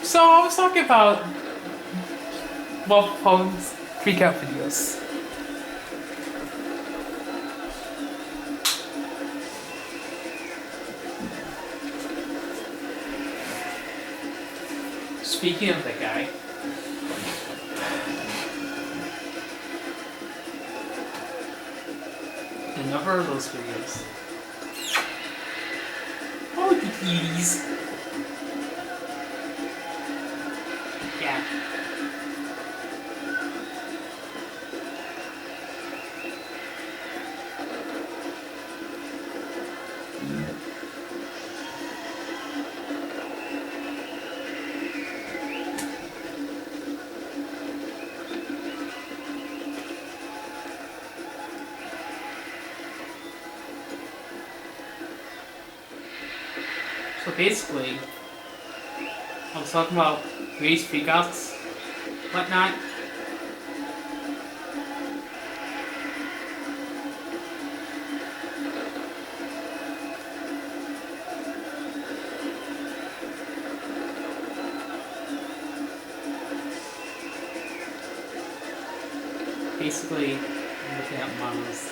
So I was talking about mobile phones freakout videos. Speaking of that guy, the number of those videos. Oh, the beauties. Yeah. So basically, I was talking about race freakouts, whatnot. Basically, I'm looking at models.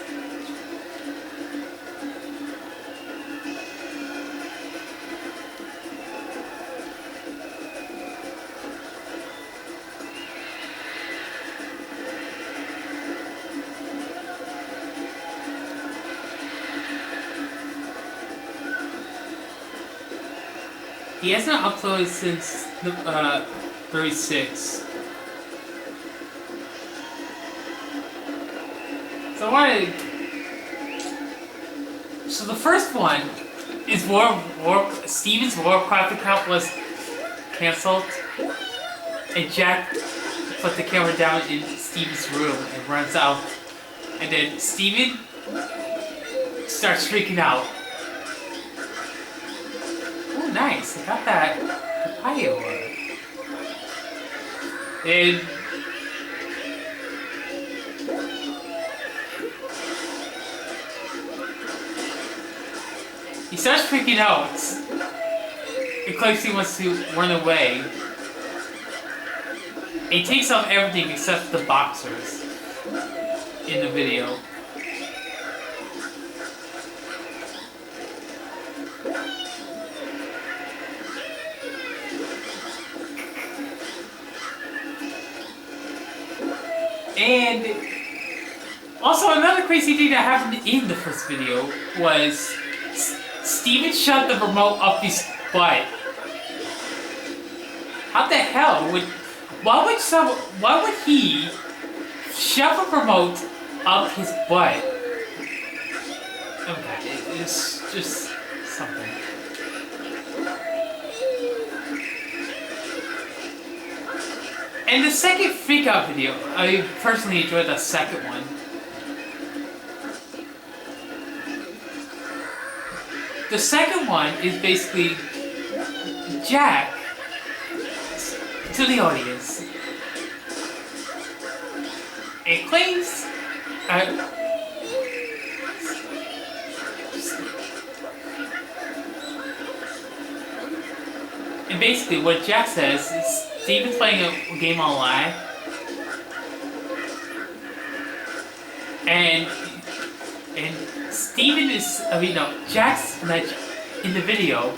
He hasn't uploaded since 36. So the first one is Steven's Warcraft account was cancelled, and Jack put the camera down in Steven's room and runs out, and then Steven starts freaking out. Oh, nice! I got that papaya one. And he starts freaking out. It claims he wants to run away. And he takes off everything except the boxers in the video. And also another crazy thing that happened in the first video was Steven shoved the remote up his butt. How the hell why would he shove a remote up his butt? Okay, it's just something. And the second freakout video, I personally enjoyed the second one. The second one is basically Jack to the audience. It claims and basically what Jack says is Steven's playing a game online, and Steven is, Jack's in the video.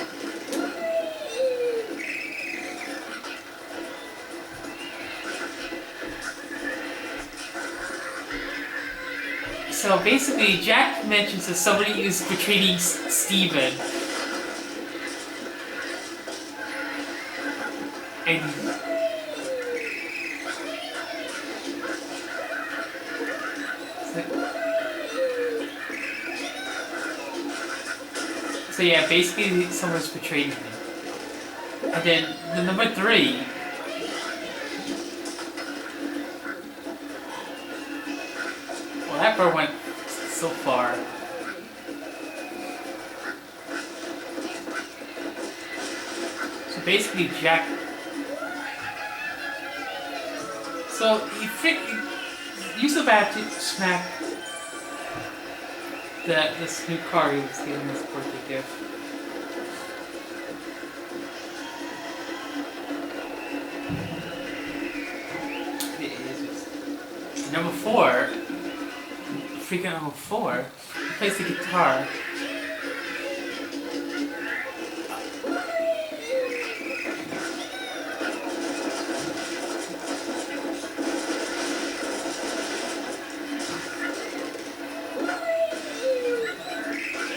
So basically, Jack mentions that somebody is betraying Steven. And so yeah, basically someone's betrayed him. And then the number 3. Well, that part went so far. So basically Jack. So he used the bat to smack this new car he was getting as a birthday gift. Number 4, freakout number 4, he plays the guitar.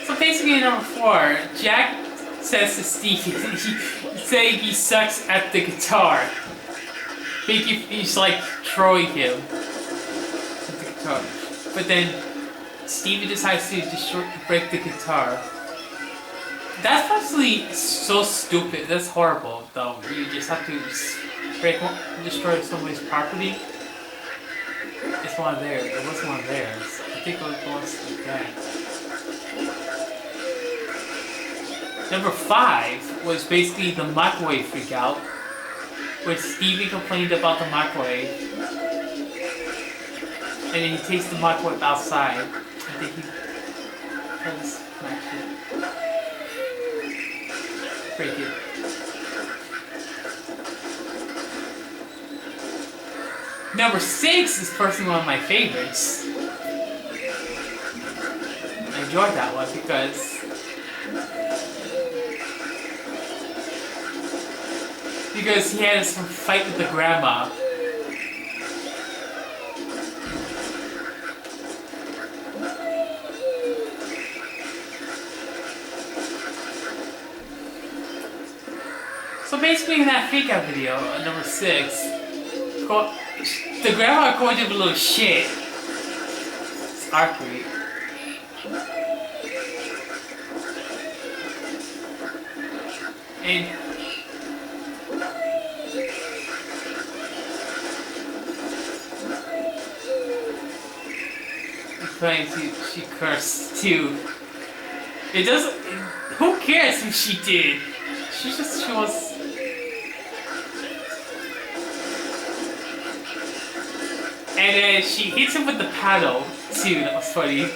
So basically in number 4, Jack says to Steve, saying he sucks at the guitar. He's like throwing him at the guitar. But then Steven decides to break the guitar. That's probably so stupid. That's horrible, though. You just have to destroy somebody's property. It's one of theirs. It was one of theirs. I think it was like that. Number 5 was basically the microwave freakout, where Steven complained about the microwave, and then he takes the microwave outside. I think he smash it. Break it. Number 6 is personally one of my favorites. I enjoyed that one because he had some fight with the grandma. So basically in that freakout video, number 6, the grandma called him a little shit. It's awkward. And she cursed too. It doesn't. Who cares who she did? She was. And then she hits him with the paddle too. That was funny.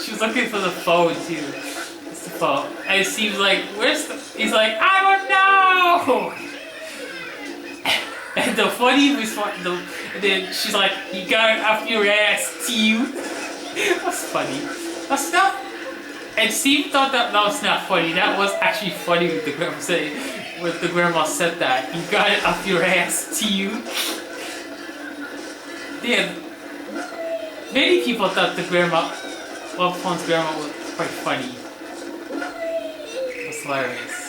She was looking for the phone too. It's the phone. And Steve's like, "Where's the?" He's like, "I don't know." And the funny response, and then she's like, "You got it up your ass, too." That's funny. That's not. And Steve thought that was not funny. That was actually funny with the grandma saying, when the grandma said that, "You got it up your ass, too." Yeah. Many people thought the grandma, Phone's grandma was quite funny. It was hilarious.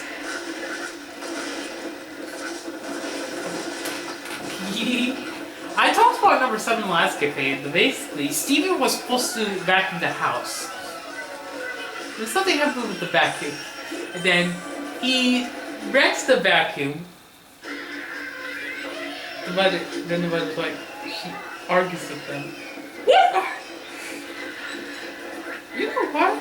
I talked about number 7 last campaign, but basically, Steven was supposed to vacuum the house. There's something happened with the vacuum. And then he wrecks the vacuum. Then the mother's like, she argues with them. Yeah! You know what?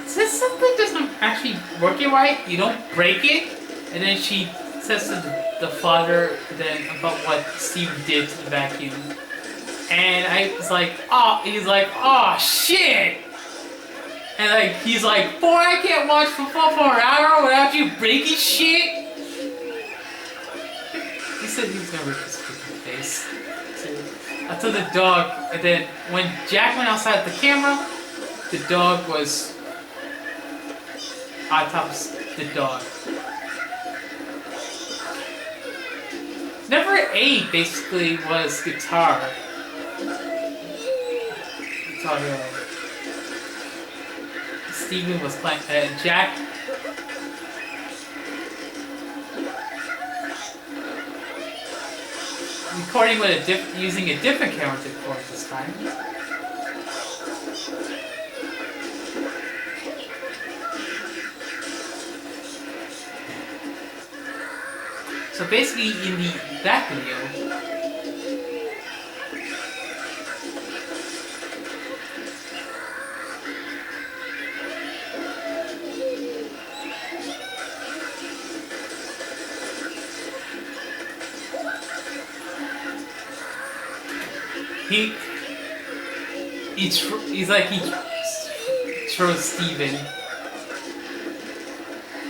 Since something doesn't actually working right, you don't break it. And then she says to the father then about what Steve did to the vacuum. And I was like, he's like, "Oh shit!" And like he's like, "Boy, I can't watch football for an hour without you breaking shit." He said he was gonna rip his freaking face. I told the dog, and then when Jack went outside the camera, the dog was on top of the dog. Number 8 basically was guitar. Guitar Hero. Steven was playing, Jack. Recording with using a different camera to record this time. So basically, in that video, he's like he throws Steven,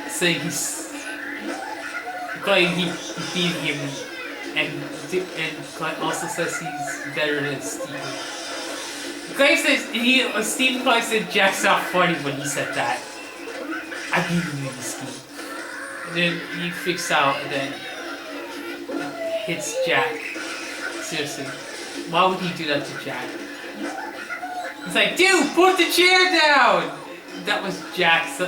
saying he beat him and Clint also says he's better than Steve. Clay says Steve Clay said Jack's not funny when he said that. I beat you, Steve. And then he freaks out and then hits Jack. Seriously, why would he do that to Jack? He's like, dude, put the chair down! That was Jack's.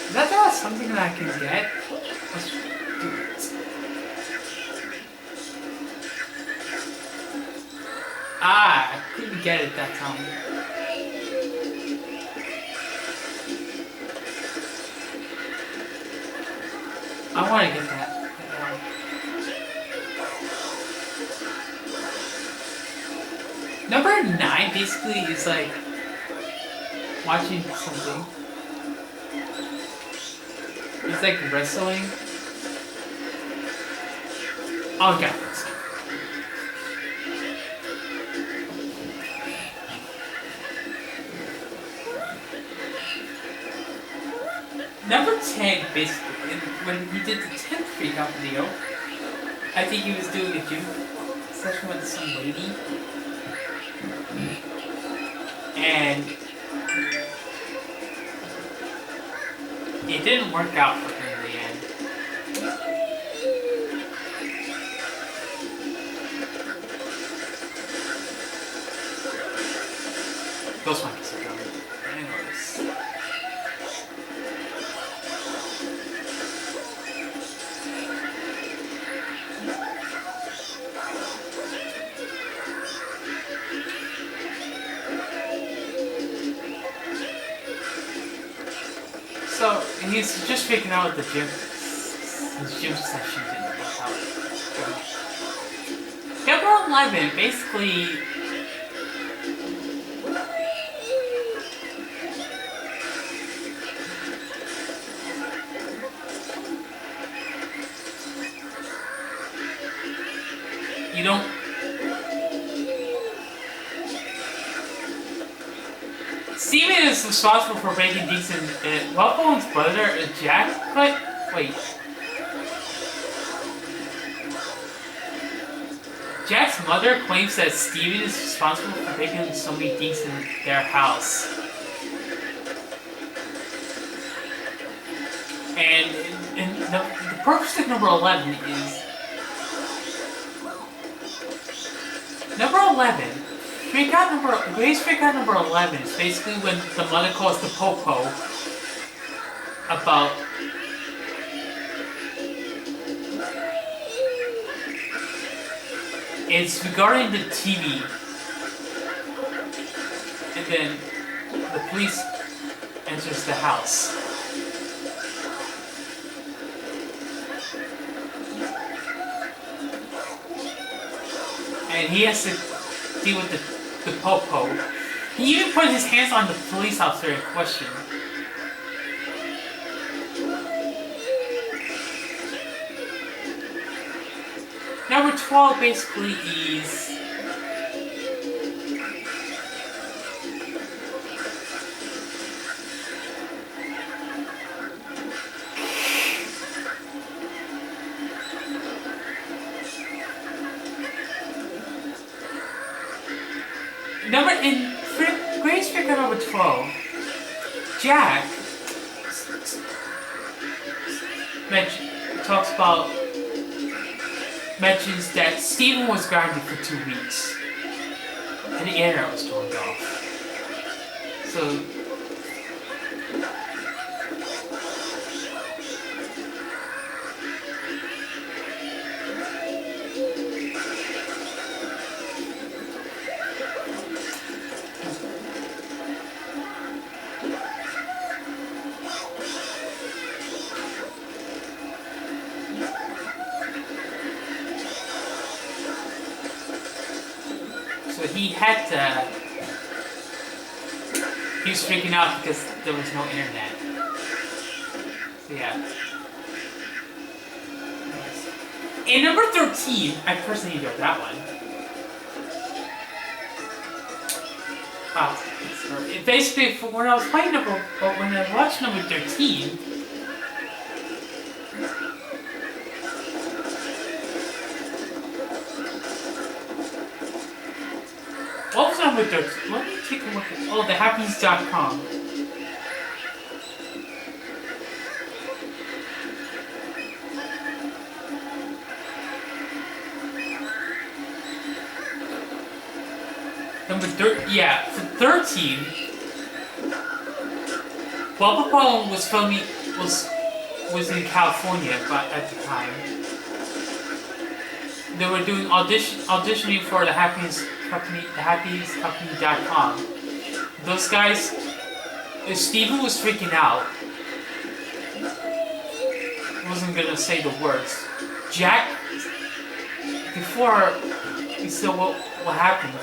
Is that something that I can get? Let's do it. Ah, I couldn't get it that time. I want to get that. Number 9 basically is like watching something. It's like wrestling. Oh, okay. Number 10, basically, when he did the 10th freakout video, I think he was doing a gym session with some lady. And it didn't work out for her in the end. Those monkeys are coming. Anyways. So he's just freaking out at the gym. His gym session didn't work out. Number 11, basically. You don't. Steven is responsible for breaking things in Wellbone's brother, Jack, but wait. Jack's mother claims that Steven is responsible for breaking so many things in their house. And the purpose of number 11 is... Number 11... Grace freakout number 11 is basically when the mother calls the Popo about it's regarding the TV, and then the police enters the house. And he has to deal with the Popo. He even put his hands on the police officer in question. Number 12 basically is... Grace figure number 12, Jack mentions that Steven was grounded for 2 weeks and the internet was turned off. So he was freaking out because there was no internet. So yeah. In number 13, I personally enjoyed that one. Wow. Basically, when I was playing when I watched number 13, what was number 13? Let me take a look at. Oh, thehappiness.com. Number 13, yeah, for 13, Bubba Bone was filming, was in California at the time. They were doing auditioning for the Happiness Company, thehappinesscompany.com. Those guys, Steven was freaking out. Wasn't gonna say the words. Jack, before he said what happened.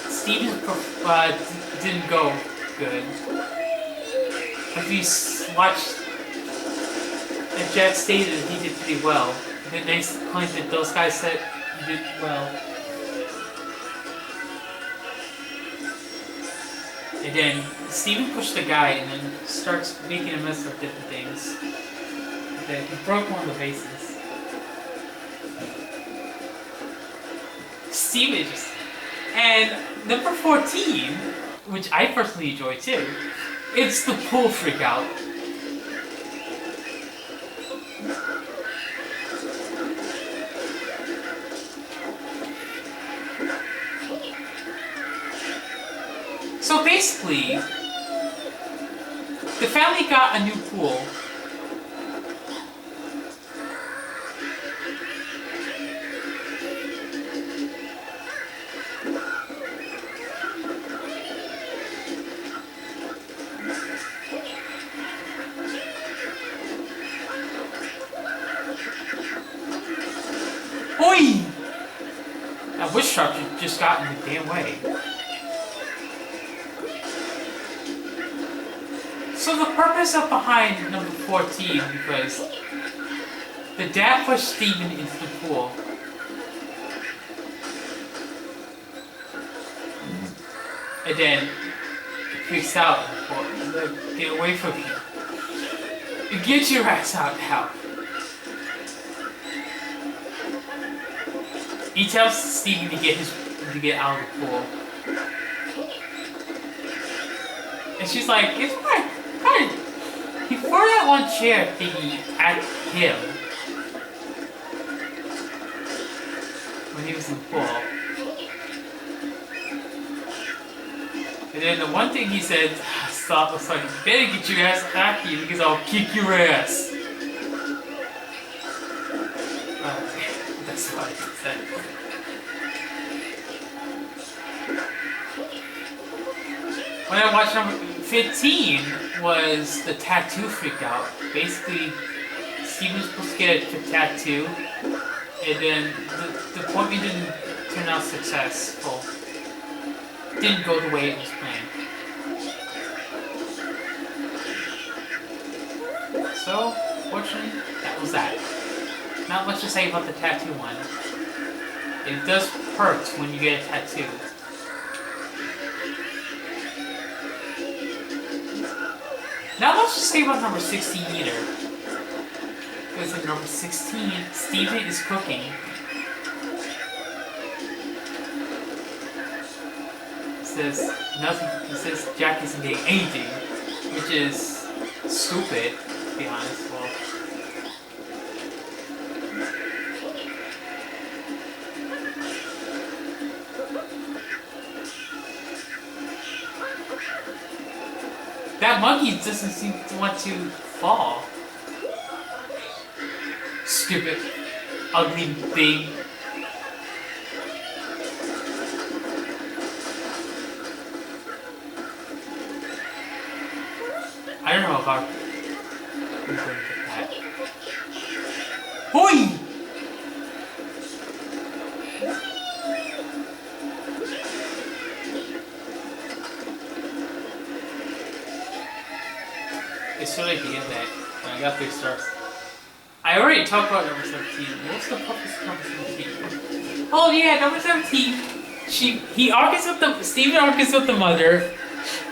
Steven didn't go good. If you watched, and Jack stated he did pretty well. Then they claimed that those guys said he did well. And then Steven pushed the guy and then starts making a mess of different things. And then he broke one of the vases. Steven just... And number 14, which I personally enjoy too, it's the pool freakout. So basically, the family got a new pool. Oi! That witch structure just got in the damn way. So the purpose of behind number 14, because the dad pushed Steven into the pool. And then freaks out and like, get away from you. Get your ass out now. He tells Steven to get out of the pool. And she's like, it's fine. Fine. He threw that one chair thingy at him when he was in the pool. And then the one thing he said, stop, was like, you better get your ass back here because I'll kick your ass. That's what he said. When I watched number 15 was the tattoo freakout. Basically, Steven was supposed to get a tattoo, and then the appointment didn't turn out successful. Didn't go the way it was planned. So, fortunately, that was that. Not much to say about the tattoo one. It does hurt when you get a tattoo. Not much to say about number 16 either. Because in number 16, Steven is cooking. It says nothing. It says Jack isn't getting anything, which is stupid, to be honest. Well, that monkey doesn't seem to want to fall. Stupid, ugly thing. I don't know about who's going to get that. Hoi! It's really the end that when I got 3 stars. I already talked about number 17. What's the purpose of number 17? Oh yeah, number 17 Steven argues with the mother.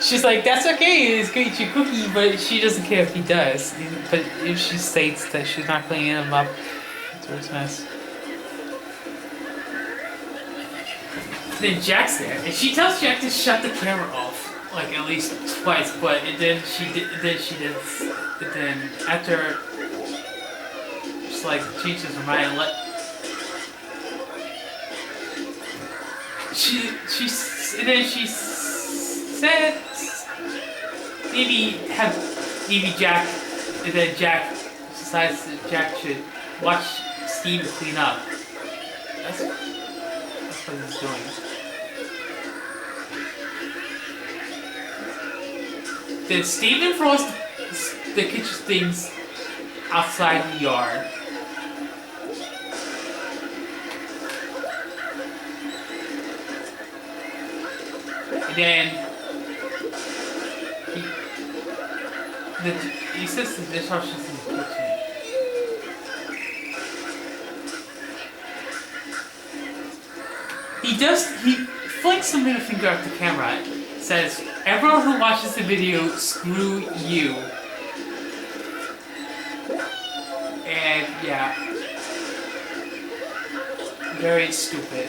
She's like, that's okay, he's gonna eat your cookie, but she doesn't care if he does. But if she states that she's not cleaning him up, it's a mess. Then Jack's there, and she tells Jack to shut the camera off, like at least twice. But then after just like changes her mind, she said maybe Jack, and then Jack decides that Jack should watch Steve clean up. That's what he's doing. Then Steven throws the kitchen things outside the yard. And then he says the dishwasher's in the kitchen. He flicks the middle finger at the camera, says, "Everyone who watches the video, screw you." And yeah, very stupid.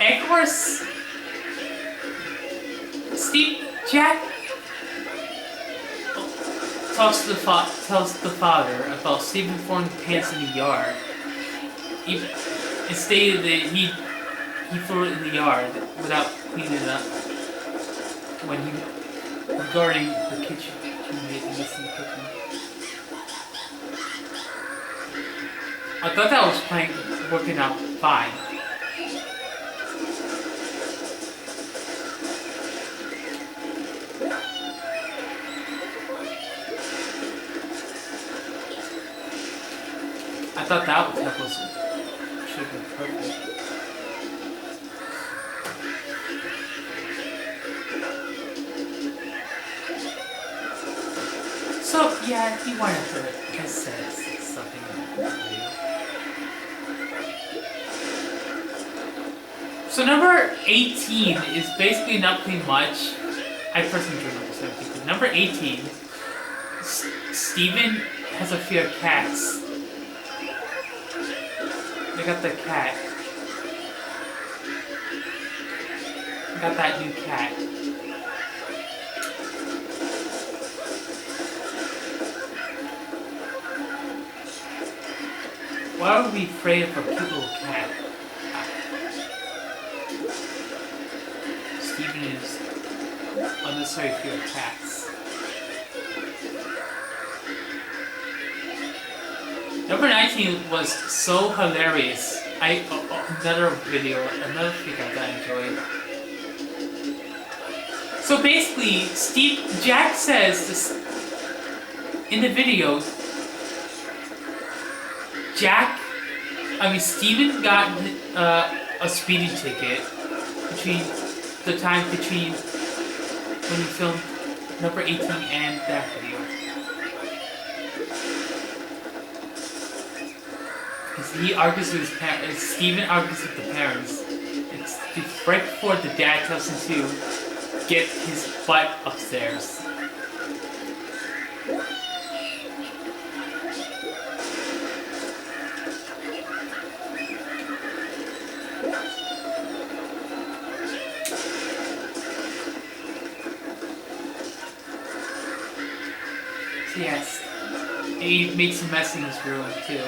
And of course, Jack tells the father about Stephen throwing pants in the yard. It stated that he threw it in the yard without cleaning it up regarding the kitchen. He made a mess in the kitchen. I thought that was working out fine. I thought that should be perfect. So yeah, he wanted to say something. So number 18 is basically nothing much. I personally drew number 17. Number 18, Steven has a fear of cats. I got the cat. I got that new cat. Why would we be afraid of a cute little cat? Steven is unnecessary fear of cats. Number 19 was so hilarious. Another freakout that I enjoyed. So basically, Jack says this, in the video, Steven got a speeding ticket between when he filmed number 18 and that video. He argues with his parents. Steven argues with the parents. It's right before the dad tells him to get his butt upstairs. Yes, he makes a mess in his room too.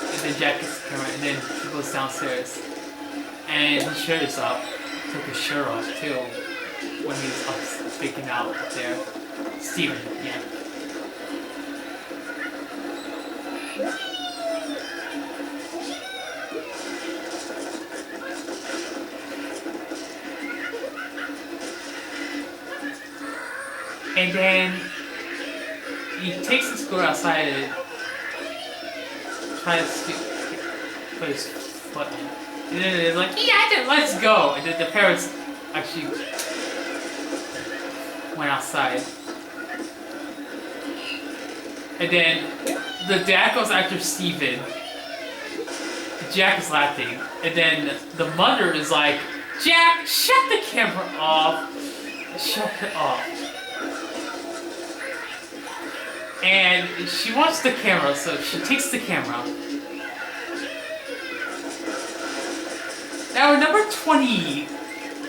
And then Jack gets the camera, and then he goes downstairs. And his shirt is up. Took his shirt off too when he was up freaking out up there. Steven, yeah. And then he takes the scooter outside and tries to put his foot in. And then they're like, yeah, let's go. And then the parents actually went outside. And then the dad goes after Steven. Jack is laughing. And then the mother is like, Jack, shut the camera off. Shut it off. And she wants the camera, so she takes the camera. Now, number 20.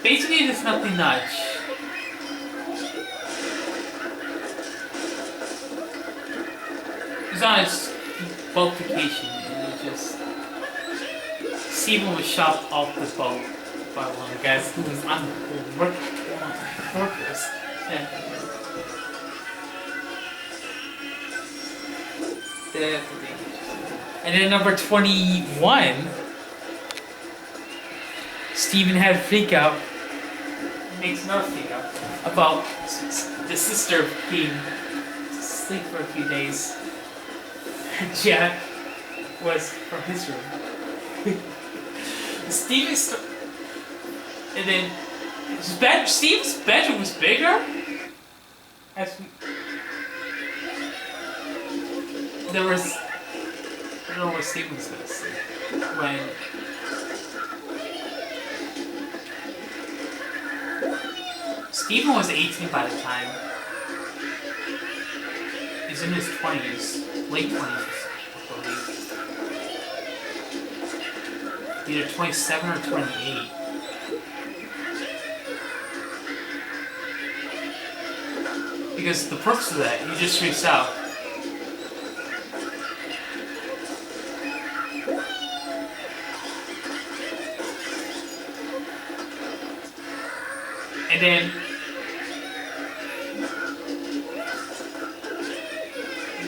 Basically, there's nothing much. He's on his boat vacation, and it just... Steven was shot off the boat by one of the guys who was on the workers. And then number 21, Steven had a freakout. Makes another freakout about the sister being asleep for a few days. Jack was from his room. And then Steve's bedroom was bigger. There was, I don't know where Steven was gonna sleep when Steven was 18 by the time. He's in his 20s, late 20s, I believe. Either 27 or 28. Because the purpose of that, he just freaks out. And then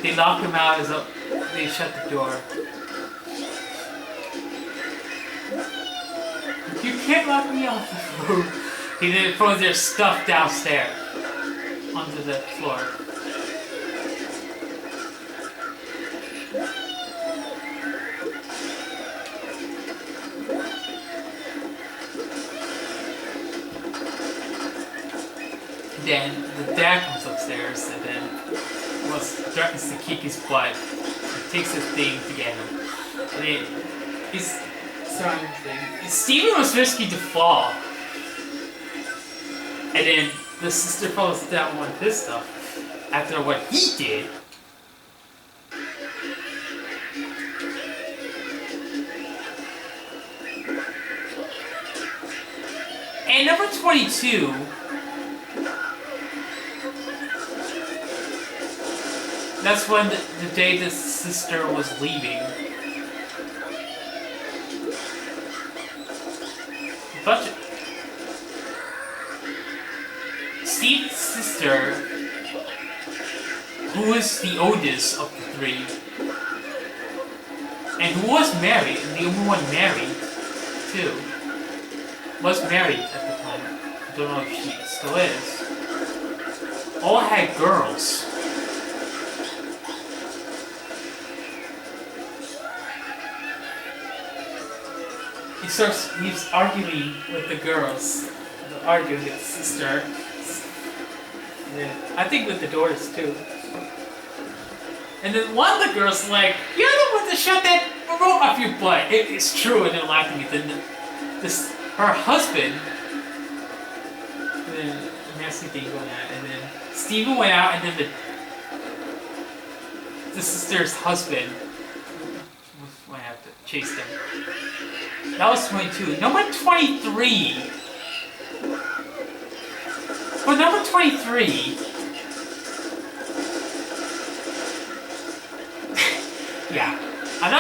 they lock him out as they shut the door. You can't lock me out. He then throws their stuff downstairs onto the floor. Then the dad comes upstairs and then threatens to kick his butt. He takes his thing to get him. And then he's starting thing. Steven was risky to fall. And then the sister falls down with his stuff after what he did. And number 22. That's when the day the sister was leaving. But Steve's sister, who is the oldest of the three, and who was married, and the only one married, too, was married at the time. I don't know if she still is. All had girls. He's arguing with the girls. Arguing with his sister. Yeah, I think with the daughters too. And then one of the girls is like, "You're the one to shut that remote off your butt." It's true, and they're laughing at her husband. And then a nasty thing going on, and then Steven went out, and then the sister's husband went out to chase them. That was 22. Number 23. For number 23. Yeah. I'm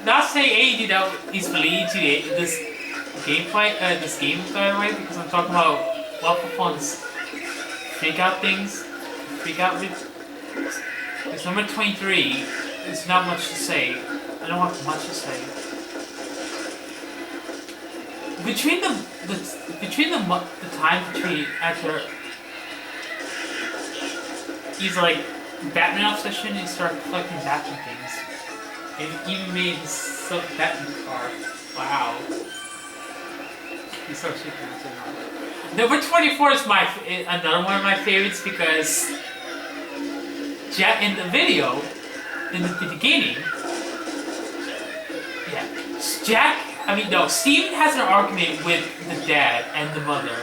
not saying anything that is related to this gameplay, this game by the way, because I'm talking about Waffle Fun's freakout things. Freakout with. Because number 23 is not much to say. I don't have much to say. Between the time between after he's like Batman obsession, he started collecting Batman things, and even made his Batman car. Wow, he's so cheap. Number 24 is another one of my favorites because Jack in the video, in the beginning, Steven has an argument with the dad and the mother.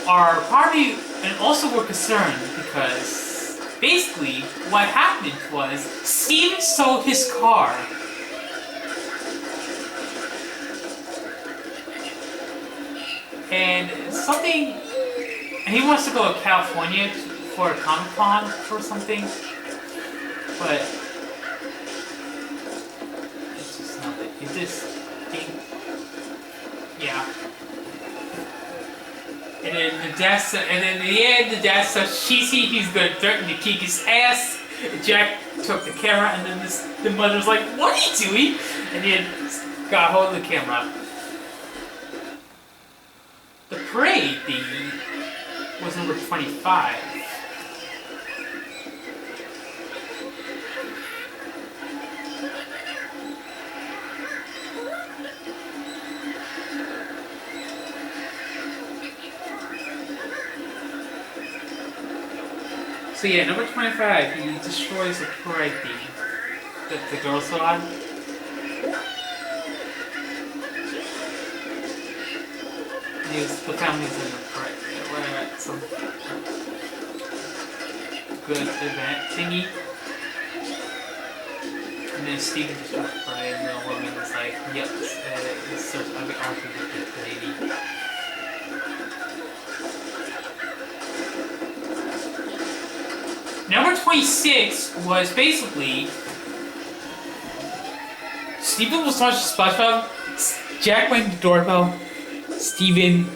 Are probably, and also were concerned because basically what happened was Steven sold his car. And he wants to go to California for a Comic-Con or something, but it's just not that. Yeah. And then in the end, the dad says he's gonna threaten to kick his ass. Jack took the camera, and then the mother's like, "What are you doing?" And then got hold of the camera. The parade was number 25. So yeah, number 25, he destroys the parade that the girls are on. The family's in the parade. We're at some good event thingy. And then Steven destroys the parade, and the woman is like, "Yep, I'll be arguing with the lady." Number 26 was basically Steven was watching SpongeBob. Jack rang the doorbell. Steven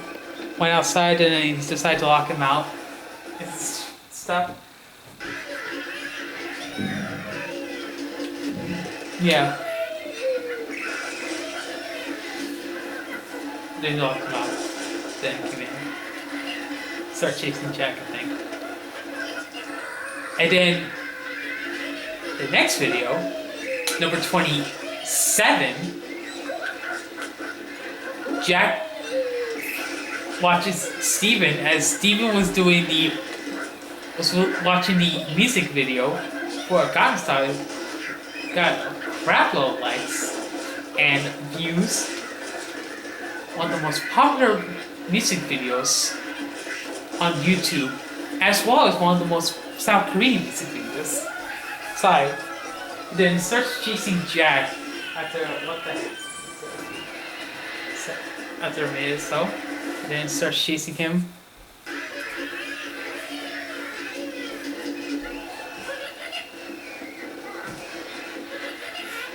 went outside and then he decided to lock him out and stuff. Yeah. Then locked him out. Then came in. Start chasing Jack, I think. And then the next video, number 27, Jack watches Steven as Steven was watching the music video for a Gangnam Style. Got a crap load of likes and views. One of the most popular music videos on YouTube, as well as one of the most South Korean music videos. Sorry. Then starts chasing Jack after what the heck? After a minute or so. Then starts chasing him.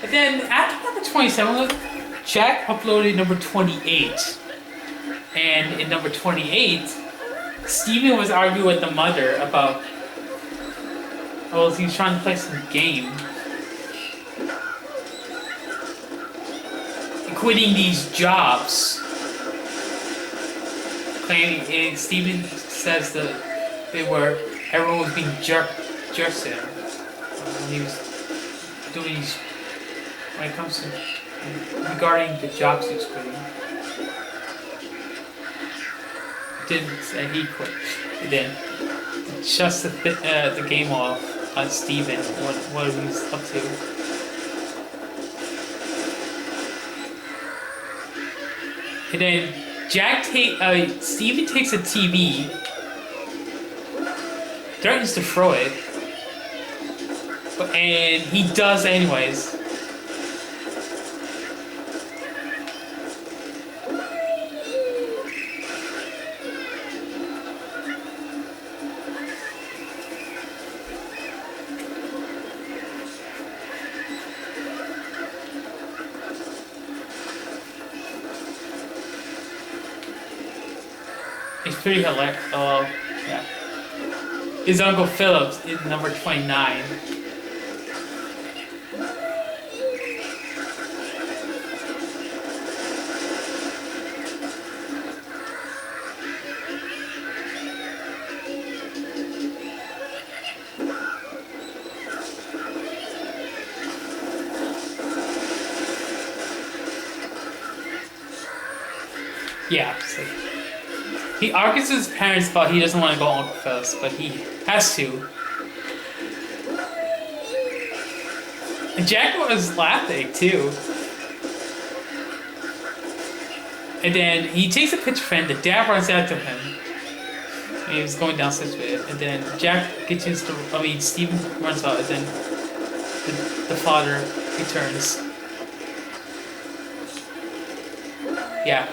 And then after number 27, Jack uploaded number 28. And in number 28, Steven was arguing with the mother about he was trying to play some game. Quitting these jobs. Claiming, and Steven says that everyone was being jerks at him. When he was doing these, when it comes to, regarding the jobs he was quitting. Didn't say he quit. He didn't. Shuts the game off on Steven, what he was up to. And then Steven takes a TV, threatens to throw it, and he does anyways. It's pretty hilarious. Yeah. His Uncle Phillips is number 29. Yeah. So. He argues with his parents about he doesn't want to go Uncle Phil's, but he has to. And Jack was laughing too. And then he takes a picture frame, the dad runs after him. And he was going downstairs with it. And then Jack Steven runs out, and then the father returns. Yeah,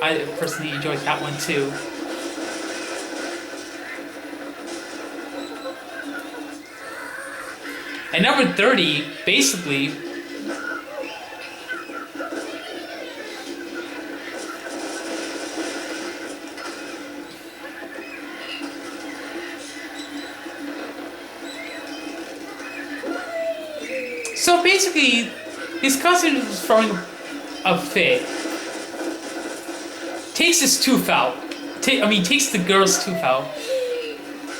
I personally enjoyed that one too. And number 30, basically, so basically, his cousin is throwing a fit. Takes his tooth out. Takes the girl's tooth out.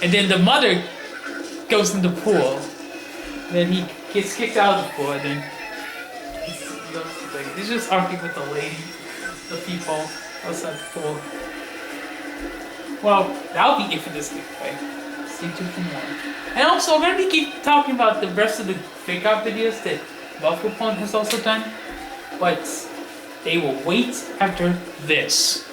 And then the mother goes in the pool. Then he gets kicked out of the pool, and then he's just arguing with the lady, the people outside the pool. Well, that'll be it for this giveaway. Stay tuned for more. And also, I'm going to keep talking about the rest of the fake out videos that Buffalo has also done, but they will wait after this.